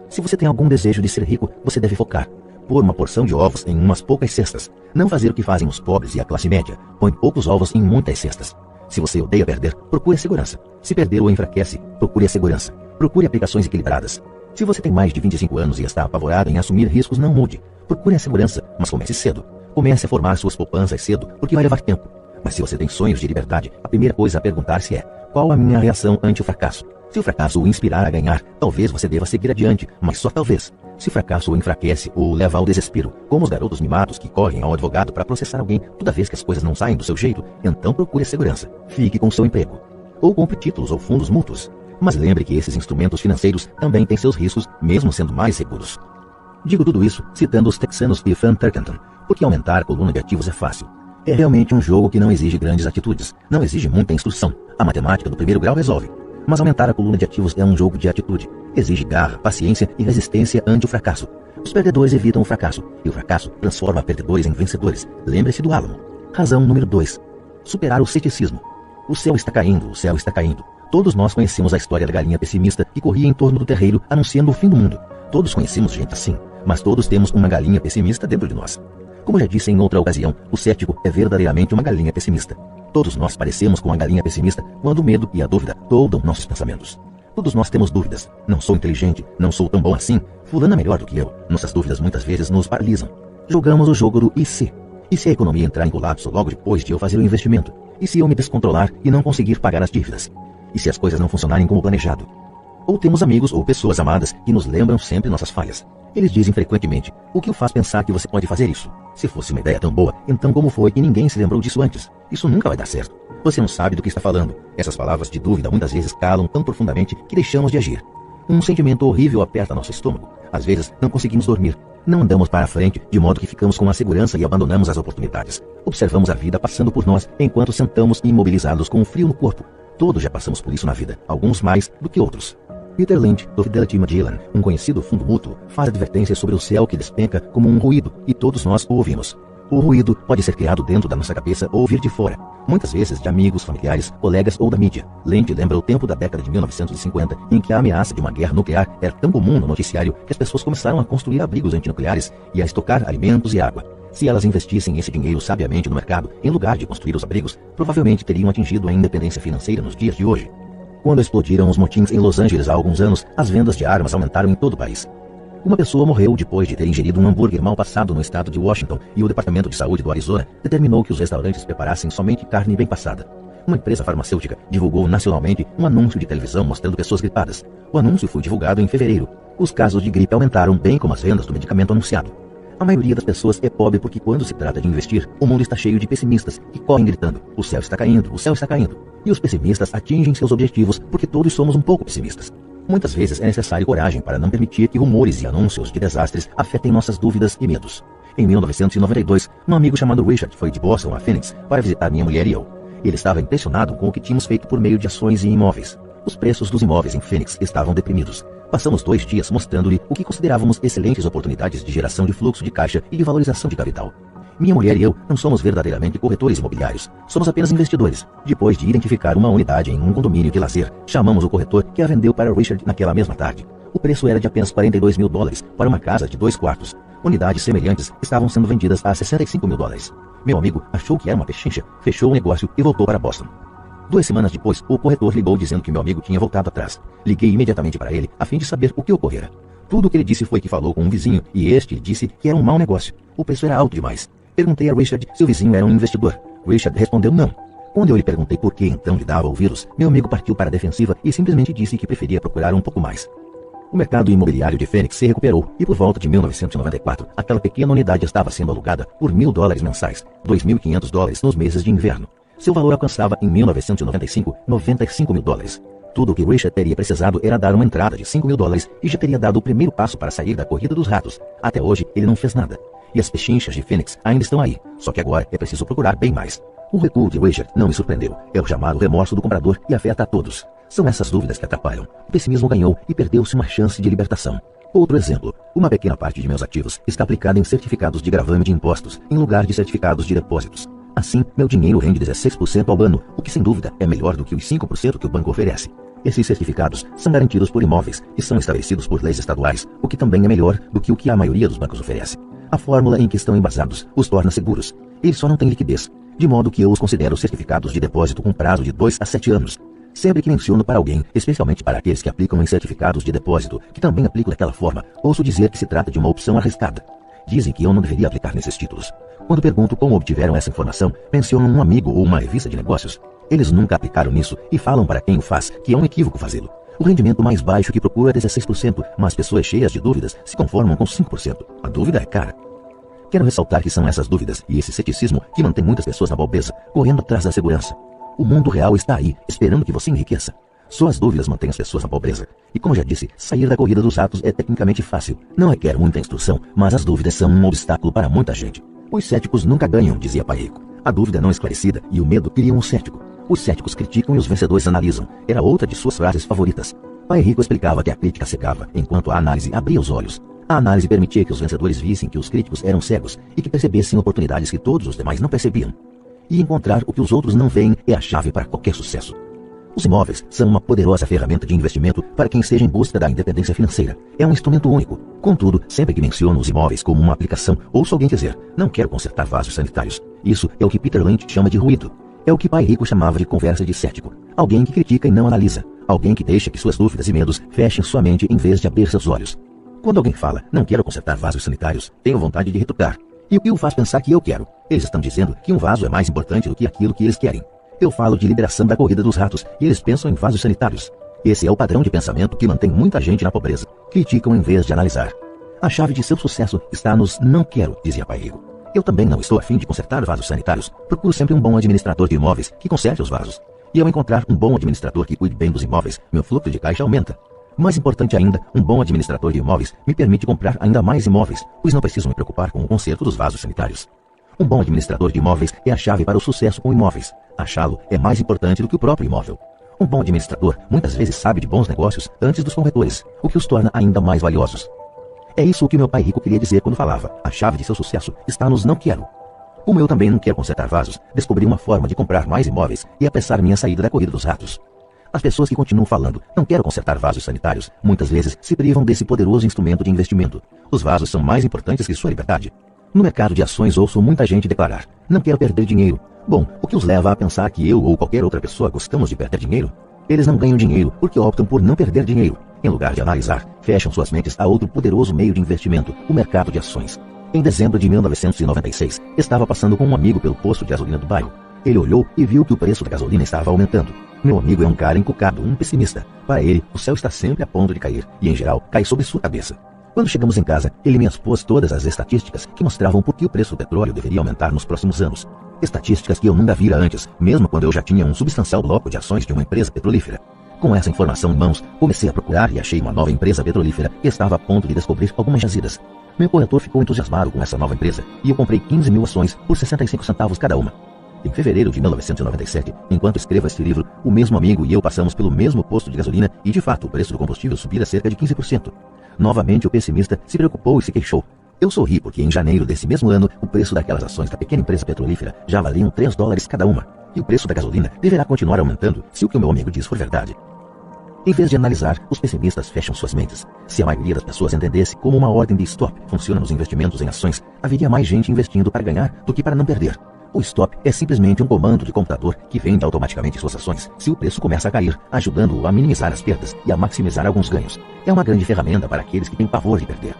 Se você tem algum desejo de ser rico, você deve focar. Pôr uma porção de ovos em umas poucas cestas. Não fazer o que fazem os pobres e a classe média. Põe poucos ovos em muitas cestas. Se você odeia perder, procure a segurança. Se perder o enfraquece, procure a segurança. Procure aplicações equilibradas. Se você tem mais de 25 anos e está apavorado em assumir riscos, não mude. Procure a segurança, mas comece cedo. Comece a formar suas poupanças cedo, porque vai levar tempo. Mas se você tem sonhos de liberdade, a primeira coisa a perguntar-se é: qual a minha reação ante o fracasso? Se o fracasso o inspirar a ganhar, talvez você deva seguir adiante, mas só talvez. Se o fracasso o enfraquece ou o leva ao desespero, como os garotos mimados que correm ao advogado para processar alguém toda vez que as coisas não saem do seu jeito, então procure a segurança. Fique com seu emprego. Ou compre títulos ou fundos mútuos. Mas lembre que esses instrumentos financeiros também têm seus riscos, mesmo sendo mais seguros. Digo tudo isso citando os texanos e Van Turkington, porque aumentar a coluna de ativos é fácil. É realmente um jogo que não exige grandes atitudes, não exige muita instrução. A matemática do primeiro grau resolve. Mas aumentar a coluna de ativos é um jogo de atitude. Exige garra, paciência e resistência ante o fracasso. Os perdedores evitam o fracasso, e o fracasso transforma perdedores em vencedores. Lembre-se do álamo. Razão número 2. Superar o ceticismo. O céu está caindo, o céu está caindo. Todos nós conhecemos a história da galinha pessimista que corria em torno do terreiro anunciando o fim do mundo. Todos conhecemos gente assim, mas todos temos uma galinha pessimista dentro de nós. Como já disse em outra ocasião, o cético é verdadeiramente uma galinha pessimista. Todos nós parecemos com a galinha pessimista quando o medo e a dúvida toldam nossos pensamentos. Todos nós temos dúvidas. Não sou inteligente, não sou tão bom assim, fulano é melhor do que eu. Nossas dúvidas muitas vezes nos paralisam. Jogamos o jogo do e se? E se a economia entrar em colapso logo depois de eu fazer o investimento? E se eu me descontrolar e não conseguir pagar as dívidas? E se as coisas não funcionarem como planejado? Ou temos amigos ou pessoas amadas que nos lembram sempre nossas falhas. Eles dizem frequentemente: o que o faz pensar que você pode fazer isso? Se fosse uma ideia tão boa, então como foi que ninguém se lembrou disso antes? Isso nunca vai dar certo. Você não sabe do que está falando. Essas palavras de dúvida muitas vezes calam tão profundamente que deixamos de agir. Um sentimento horrível aperta nosso estômago. Às vezes não conseguimos dormir. Não andamos para a frente, de modo que ficamos com a segurança e abandonamos as oportunidades. Observamos a vida passando por nós, enquanto sentamos imobilizados com um frio no corpo. Todos já passamos por isso na vida, alguns mais do que outros. Peter Lynch, do Fidelity Magellan, um conhecido fundo mútuo, faz advertências sobre o céu que despenca como um ruído, e todos nós o ouvimos. O ruído pode ser criado dentro da nossa cabeça ou vir de fora, muitas vezes de amigos, familiares, colegas ou da mídia. Lynch lembra o tempo da década de 1950, em que a ameaça de uma guerra nuclear era tão comum no noticiário que as pessoas começaram a construir abrigos antinucleares e a estocar alimentos e água. Se elas investissem esse dinheiro sabiamente no mercado, em lugar de construir os abrigos, provavelmente teriam atingido a independência financeira nos dias de hoje. Quando explodiram os motins em Los Angeles há alguns anos, as vendas de armas aumentaram em todo o país. Uma pessoa morreu depois de ter ingerido um hambúrguer mal passado no estado de Washington e o Departamento de Saúde do Arizona determinou que os restaurantes preparassem somente carne bem passada. Uma empresa farmacêutica divulgou nacionalmente um anúncio de televisão mostrando pessoas gripadas. O anúncio foi divulgado em fevereiro. Os casos de gripe aumentaram, bem como as vendas do medicamento anunciado. A maioria das pessoas é pobre porque quando se trata de investir, o mundo está cheio de pessimistas que correm gritando: o céu está caindo, o céu está caindo. E os pessimistas atingem seus objetivos porque todos somos um pouco pessimistas. Muitas vezes é necessário coragem para não permitir que rumores e anúncios de desastres afetem nossas dúvidas e medos. Em 1992, um amigo chamado Richard foi de Boston a Phoenix para visitar minha mulher e eu. Ele estava impressionado com o que tínhamos feito por meio de ações e imóveis. Os preços dos imóveis em Phoenix estavam deprimidos. Passamos 2 dias mostrando-lhe o que considerávamos excelentes oportunidades de geração de fluxo de caixa e de valorização de capital. Minha mulher e eu não somos verdadeiramente corretores imobiliários, somos apenas investidores. Depois de identificar uma unidade em um condomínio de lazer, chamamos o corretor que a vendeu para Richard naquela mesma tarde. O preço era de apenas $42 mil para uma casa de 2 quartos. Unidades semelhantes estavam sendo vendidas a $65 mil. Meu amigo achou que era uma pechincha, fechou o negócio e voltou para Boston. 2 semanas depois, o corretor ligou dizendo que meu amigo tinha voltado atrás. Liguei imediatamente para ele, a fim de saber o que ocorrera. Tudo o que ele disse foi que falou com um vizinho, e este lhe disse que era um mau negócio. O preço era alto demais. Perguntei a Richard se o vizinho era um investidor. Richard respondeu não. Quando eu lhe perguntei por que então lhe dava ouvidos, meu amigo partiu para a defensiva e simplesmente disse que preferia procurar um pouco mais. O mercado imobiliário de Phoenix se recuperou, e por volta de 1994, aquela pequena unidade estava sendo alugada por $1.000 mensais, $2.500 nos meses de inverno. Seu valor alcançava em 1995 $95 mil. Tudo o que Richard teria precisado era dar uma entrada de $5 mil e já teria dado o primeiro passo para sair da corrida dos ratos. Até hoje, ele não fez nada. E as pechinchas de Fênix ainda estão aí, só que agora é preciso procurar bem mais. O recuo de Richard não me surpreendeu. É o chamado remorso do comprador e afeta a todos. São essas dúvidas que atrapalham. O pessimismo ganhou e perdeu-se uma chance de libertação. Outro exemplo. Uma pequena parte de meus ativos está aplicada em certificados de gravame de impostos, em lugar de certificados de depósitos. Assim, meu dinheiro rende 16% ao ano, o que sem dúvida é melhor do que os 5% que o banco oferece. Esses certificados são garantidos por imóveis e são estabelecidos por leis estaduais, o que também é melhor do que o que a maioria dos bancos oferece. A fórmula em que estão embasados os torna seguros. Eles só não têm liquidez, de modo que eu os considero certificados de depósito com prazo de 2 a 7 anos. Sempre que menciono para alguém, especialmente para aqueles que aplicam em certificados de depósito, que também aplicam daquela forma, ouço dizer que se trata de uma opção arriscada. Dizem que eu não deveria aplicar nesses títulos. Quando pergunto como obtiveram essa informação, mencionam um amigo ou uma revista de negócios. Eles nunca aplicaram nisso e falam para quem o faz que é um equívoco fazê-lo. O rendimento mais baixo que procuro é 16%, mas pessoas cheias de dúvidas se conformam com 5%. A dúvida é cara. Quero ressaltar que são essas dúvidas e esse ceticismo que mantém muitas pessoas na pobreza, correndo atrás da segurança. O mundo real está aí, esperando que você enriqueça. Só as dúvidas mantêm as pessoas na pobreza. E como já disse, sair da corrida dos ratos é tecnicamente fácil. Não requer muita instrução, mas as dúvidas são um obstáculo para muita gente. Os céticos nunca ganham, dizia Pai Rico. A dúvida não esclarecida e o medo criam um cético. Os céticos criticam e os vencedores analisam. Era outra de suas frases favoritas. Pai Rico explicava que a crítica cegava, enquanto a análise abria os olhos. A análise permitia que os vencedores vissem que os críticos eram cegos e que percebessem oportunidades que todos os demais não percebiam. E encontrar o que os outros não veem é a chave para qualquer sucesso. Os imóveis são uma poderosa ferramenta de investimento para quem esteja em busca da independência financeira. É um instrumento único. Contudo, sempre que menciono os imóveis como uma aplicação, ouço alguém dizer, não quero consertar vasos sanitários. Isso é o que Peter Lynch chama de ruído. É o que Pai Rico chamava de conversa de cético. Alguém que critica e não analisa. Alguém que deixa que suas dúvidas e medos fechem sua mente em vez de abrir seus olhos. Quando alguém fala, não quero consertar vasos sanitários, tenho vontade de retrucar. E o que o faz pensar que eu quero? Eles estão dizendo que um vaso é mais importante do que aquilo que eles querem. Eu falo de liberação da corrida dos ratos e eles pensam em vasos sanitários. Esse é o padrão de pensamento que mantém muita gente na pobreza. Criticam em vez de analisar. A chave de seu sucesso está nos não quero, dizia Pai Rico. Eu também não estou a fim de consertar vasos sanitários. Procuro sempre um bom administrador de imóveis que conserte os vasos. E ao encontrar um bom administrador que cuide bem dos imóveis, meu fluxo de caixa aumenta. Mais importante ainda, um bom administrador de imóveis me permite comprar ainda mais imóveis, pois não preciso me preocupar com o conserto dos vasos sanitários. Um bom administrador de imóveis é a chave para o sucesso com imóveis. Achá-lo é mais importante do que o próprio imóvel. Um bom administrador muitas vezes sabe de bons negócios antes dos corretores, o que os torna ainda mais valiosos. É isso o que meu pai rico queria dizer quando falava, a chave de seu sucesso está nos não quero. Como eu também não quero consertar vasos, descobri uma forma de comprar mais imóveis e apressar minha saída da corrida dos ratos. As pessoas que continuam falando, não quero consertar vasos sanitários, muitas vezes se privam desse poderoso instrumento de investimento. Os vasos são mais importantes que sua liberdade. No mercado de ações ouço muita gente declarar, não quero perder dinheiro. Bom, o que os leva a pensar que eu ou qualquer outra pessoa gostamos de perder dinheiro? Eles não ganham dinheiro porque optam por não perder dinheiro. Em lugar de analisar, fecham suas mentes a outro poderoso meio de investimento, o mercado de ações. Em dezembro de 1996, estava passando com um amigo pelo posto de gasolina do bairro. Ele olhou e viu que o preço da gasolina estava aumentando. Meu amigo é um cara encucado, um pessimista. Para ele, o céu está sempre a ponto de cair, e em geral, cai sobre sua cabeça. Quando chegamos em casa, ele me expôs todas as estatísticas que mostravam por que o preço do petróleo deveria aumentar nos próximos anos. Estatísticas que eu nunca vira antes, mesmo quando eu já tinha um substancial bloco de ações de uma empresa petrolífera. Com essa informação em mãos, comecei a procurar e achei uma nova empresa petrolífera que estava a ponto de descobrir algumas jazidas. Meu corretor ficou entusiasmado com essa nova empresa, e eu comprei 15 mil ações por 65 centavos cada uma. Em fevereiro de 1997, enquanto escrevo este livro, o mesmo amigo e eu passamos pelo mesmo posto de gasolina e, de fato, o preço do combustível subira cerca de 15%. Novamente, o pessimista se preocupou e se queixou. Eu sorri porque em janeiro desse mesmo ano, o preço daquelas ações da pequena empresa petrolífera já valiam $3 cada uma. E o preço da gasolina deverá continuar aumentando se o que o meu amigo diz for verdade. Em vez de analisar, os pessimistas fecham suas mentes. Se a maioria das pessoas entendesse como uma ordem de stop funciona nos investimentos em ações, haveria mais gente investindo para ganhar do que para não perder. O stop é simplesmente um comando de computador que vende automaticamente suas ações se o preço começa a cair, ajudando-o a minimizar as perdas e a maximizar alguns ganhos. É uma grande ferramenta para aqueles que têm pavor de perder.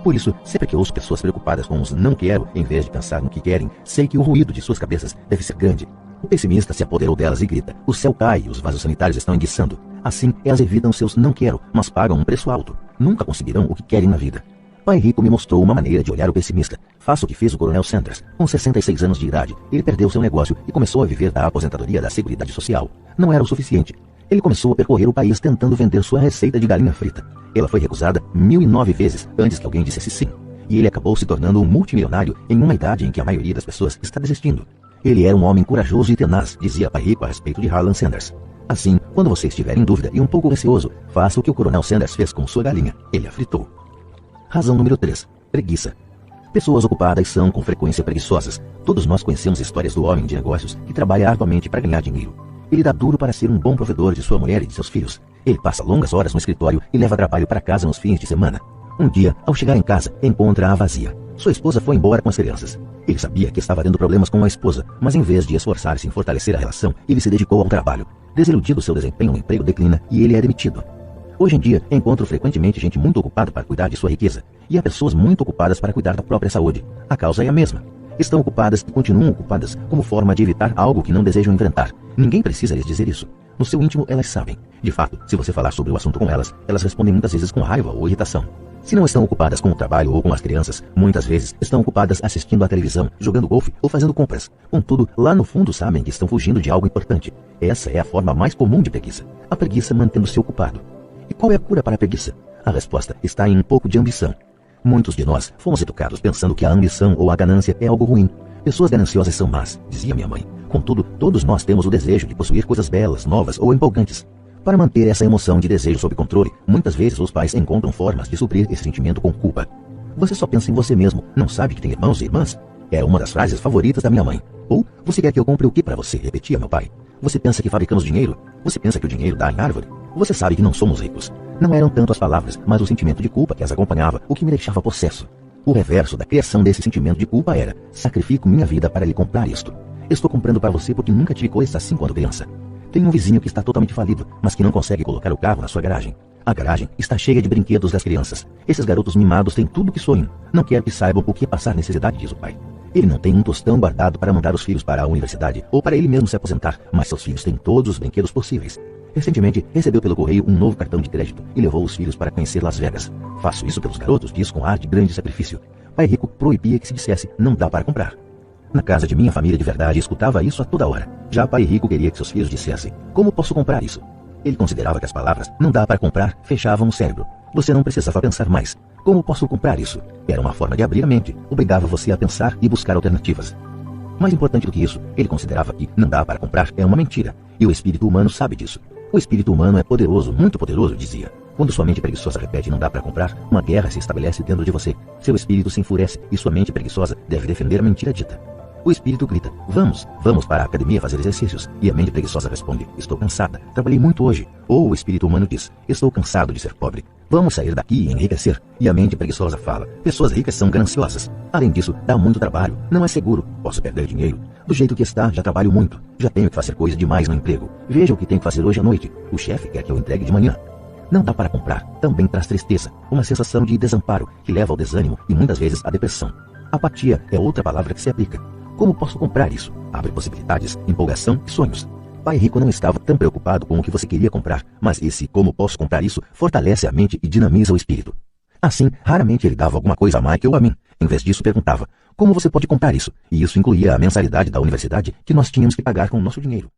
Por isso, sempre que ouço pessoas preocupadas com os não quero, em vez de pensar no que querem, sei que o ruído de suas cabeças deve ser grande. O pessimista se apoderou delas e grita, o céu cai e os vasos sanitários estão enguiçando. Assim, elas evitam seus não quero, mas pagam um preço alto. Nunca conseguirão o que querem na vida. Pai Rico me mostrou uma maneira de olhar o pessimista. Faça o que fez o Coronel Sanders. Com 66 anos de idade, ele perdeu seu negócio e começou a viver da aposentadoria da Seguridade Social. Não era o suficiente. Ele começou a percorrer o país tentando vender sua receita de galinha frita. Ela foi recusada 1009 vezes antes que alguém dissesse sim. E ele acabou se tornando um multimilionário em uma idade em que a maioria das pessoas está desistindo. Ele era um homem corajoso e tenaz, dizia Pai Rico a respeito de Harlan Sanders. Assim, quando você estiver em dúvida e um pouco receoso, faça o que o Coronel Sanders fez com sua galinha. Ele a fritou. Razão número 3. Preguiça. Pessoas ocupadas são com frequência preguiçosas. Todos nós conhecemos histórias do homem de negócios que trabalha arduamente para ganhar dinheiro. Ele dá duro para ser um bom provedor de sua mulher e de seus filhos. Ele passa longas horas no escritório e leva trabalho para casa nos fins de semana. Um dia, ao chegar em casa, encontra-a vazia. Sua esposa foi embora com as crianças. Ele sabia que estava tendo problemas com a esposa, mas em vez de esforçar-se em fortalecer a relação, ele se dedicou ao trabalho. Desiludido, seu desempenho no emprego declina e ele é demitido. Hoje em dia, encontro frequentemente gente muito ocupada para cuidar de sua riqueza, e há pessoas muito ocupadas para cuidar da própria saúde. A causa é a mesma. Estão ocupadas e continuam ocupadas como forma de evitar algo que não desejam enfrentar. Ninguém precisa lhes dizer isso. No seu íntimo, elas sabem. De fato, se você falar sobre o assunto com elas, elas respondem muitas vezes com raiva ou irritação. Se não estão ocupadas com o trabalho ou com as crianças, muitas vezes estão ocupadas assistindo à televisão, jogando golfe ou fazendo compras. Contudo, lá no fundo sabem que estão fugindo de algo importante. Essa é a forma mais comum de preguiça. A preguiça mantendo-se ocupado. E qual é a cura para a preguiça? A resposta está em um pouco de ambição. Muitos de nós fomos educados pensando que a ambição ou a ganância é algo ruim. Pessoas gananciosas são más, dizia minha mãe. Contudo, todos nós temos o desejo de possuir coisas belas, novas ou empolgantes. Para manter essa emoção de desejo sob controle, muitas vezes os pais encontram formas de suprir esse sentimento com culpa. Você só pensa em você mesmo, não sabe que tem irmãos e irmãs? É uma das frases favoritas da minha mãe. Ou, você quer que eu compre o que para você? Repetia meu pai. Você pensa que fabricamos dinheiro? Você pensa que o dinheiro dá em árvore? Você sabe que não somos ricos. Não eram tanto as palavras, mas o sentimento de culpa que as acompanhava, o que me deixava possesso. O reverso da criação desse sentimento de culpa era: sacrifico minha vida para lhe comprar isto. Estou comprando para você porque nunca tive coisas assim quando criança. Tem um vizinho que está totalmente falido, mas que não consegue colocar o carro na sua garagem. A garagem está cheia de brinquedos das crianças. Esses garotos mimados têm tudo que sonham. Não quero que saibam o que é passar necessidade, diz o pai. Ele não tem um tostão guardado para mandar os filhos para a universidade ou para ele mesmo se aposentar, mas seus filhos têm todos os brinquedos possíveis. Recentemente, recebeu pelo correio um novo cartão de crédito e levou os filhos para conhecer Las Vegas. Faço isso pelos garotos, diz com ar de grande sacrifício. Pai Rico proibia que se dissesse: não dá para comprar. Na casa de minha família de verdade, escutava isso a toda hora. Já Pai Rico queria que seus filhos dissessem: como posso comprar isso? Ele considerava que as palavras "não dá para comprar" fechavam o cérebro. Você não precisava pensar mais. Como posso comprar isso? Era uma forma de abrir a mente. Obrigava você a pensar e buscar alternativas. Mais importante do que isso, ele considerava que "não dá para comprar" é uma mentira. E o espírito humano sabe disso. O espírito humano é poderoso, muito poderoso, dizia. Quando sua mente preguiçosa repete "não dá para comprar", uma guerra se estabelece dentro de você. Seu espírito se enfurece e sua mente preguiçosa deve defender a mentira dita. O espírito grita: vamos para a academia fazer exercícios. E a mente preguiçosa responde: estou cansada, trabalhei muito hoje. Ou o espírito humano diz: estou cansado de ser pobre. Vamos sair daqui e enriquecer. E a mente preguiçosa fala: pessoas ricas são gananciosas. Além disso, dá muito trabalho, não é seguro, posso perder dinheiro. Do jeito que está, já trabalho muito. Já tenho que fazer coisa demais no emprego. Veja o que tenho que fazer hoje à noite. O chefe quer que eu entregue de manhã. Não dá para comprar. Também traz tristeza, uma sensação de desamparo que leva ao desânimo e muitas vezes à depressão. Apatia é outra palavra que se aplica. Como posso comprar isso? Abre possibilidades, empolgação e sonhos. Pai Rico não estava tão preocupado com o que você queria comprar, mas esse "como posso comprar isso" fortalece a mente e dinamiza o espírito. Assim, raramente ele dava alguma coisa a Mike ou a mim. Em vez disso, perguntava: como você pode comprar isso? E isso incluía a mensalidade da universidade que nós tínhamos que pagar com o nosso dinheiro.